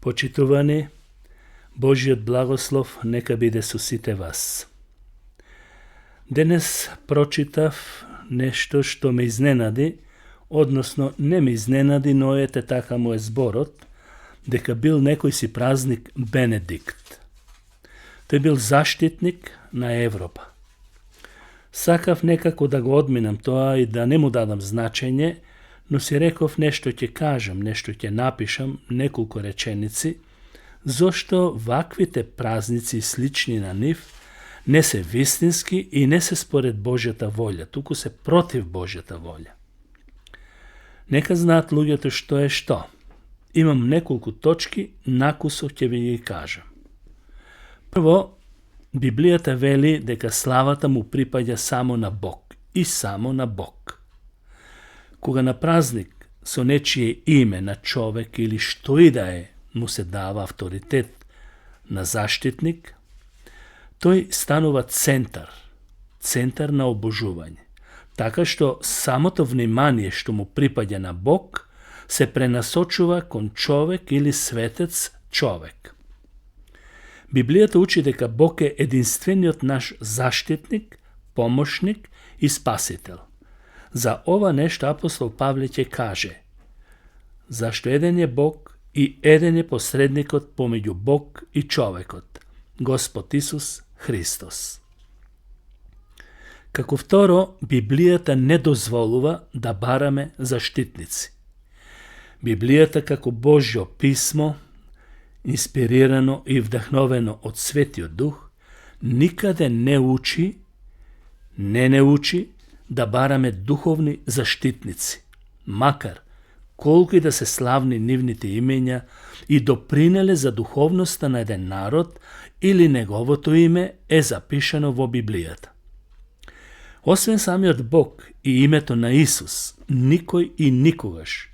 Почитувани, Божиот благослов нека биде со сите вас. Денес прочитав нешто што ме изненади, односно не ме изненади, но ете така му е зборот, дека бил некој си празник Бенедикт. Тој бил заштитник на Европа. Сакав некако да го одминам тоа и да не му дадам значење, но си реков нешто ќе кажам, нешто ќе напишам, неколку реченици, зошто ваквите празници слични на нив не се вистински и не се според Божјата волја, туку се против Божјата волја. Нека знаат луѓето што е што. Имам неколку точки, накусо ќе ви ги кажам. Прво, Библијата вели дека славата му припаѓа само на Бог и само на Бог. Кога на празник со нечие име на човек или што и да е му се дава авторитет на заштитник, тој станува центар на обожување, така што самото внимание што му припаѓа на Бог се пренасочува кон човек или светец човек. Библијата учи дека Бог е единствениот наш заштитник, помошник и спасител. За ова нешто апостол Павле ќе каже: зашто еден е Бог и еден е посредникот помеѓу Бог и човекот, Господ Исус Христос. Како второ, Библијата не дозволува да бараме заштитници. Библијата како Божјо писмо, инспирирано и вдахновено од Светиот Дух, никаде не учи да бараме духовни заштитници, макар колку и да се славни нивните имења и допринеле за духовноста на еден народ или неговото име е запишано во Библијата. Освен самиот Бог и името на Исус, никој и никогаш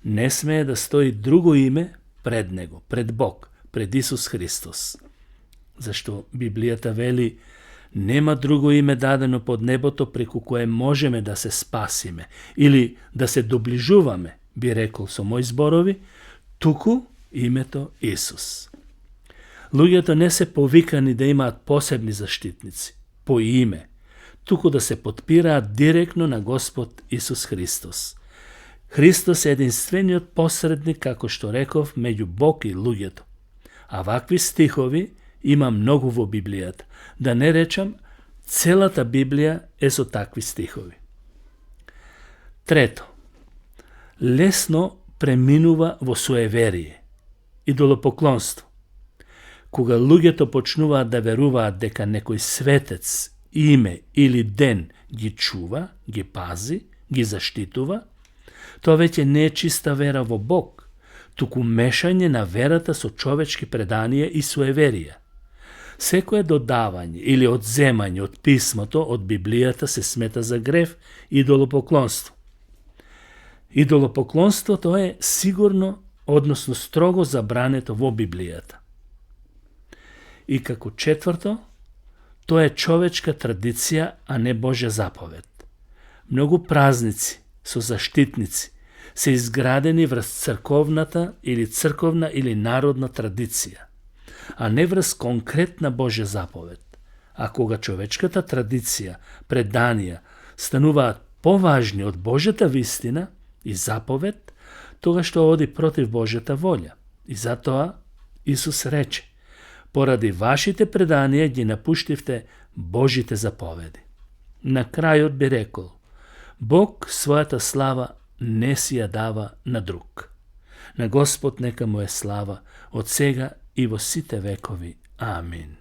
не смее да стои друго име пред него, пред Бог, пред Исус Христос. Зашто Библијата вели: нема друго име дадено под небото преку кое можеме да се спасиме или да се доближуваме, би рекол со мои зборови, туку името Исус. Луѓето не се повикани да имаат посебни заштитници, по име, туку да се потпираат директно на Господ Исус Христос. Христос е единствениот посредник, како што реков, меѓу Бог и луѓето. А вакви стихови има многу во Библијата. Да не речам, целата Библија е со такви стихови. Трето, лесно преминува во суеверие, идолопоклонство. Кога луѓето почнуваат да веруваат дека некој светец, име или ден ги чува, ги пази, ги заштитува, тоа веќе не е чиста вера во Бог, туку мешање на верата со човечки преданија и суеверија. Секое додавање или одземање од писмото, од Библијата, се смета за грев и идолопоклонство. Идолопоклонството е сигурно, односно строго забрането во Библијата. И како четврто, тоа е човечка традиција, а не Божја заповед. Многу празници со заштитници се изградени врз црковната или народна традиција, а не врз конкретна Божја заповед. А кога човечката традиција, преданија, стануваат поважни од Божјата вистина и заповед, тогаш што оди против Божјата волја. И затоа Исус рече: поради вашите преданија ги напуштивте Божите заповеди. На крајот би рекол: Бог својата слава не си ја дава на друг. На Господ нека му е слава од сега и во сите векови. Амин.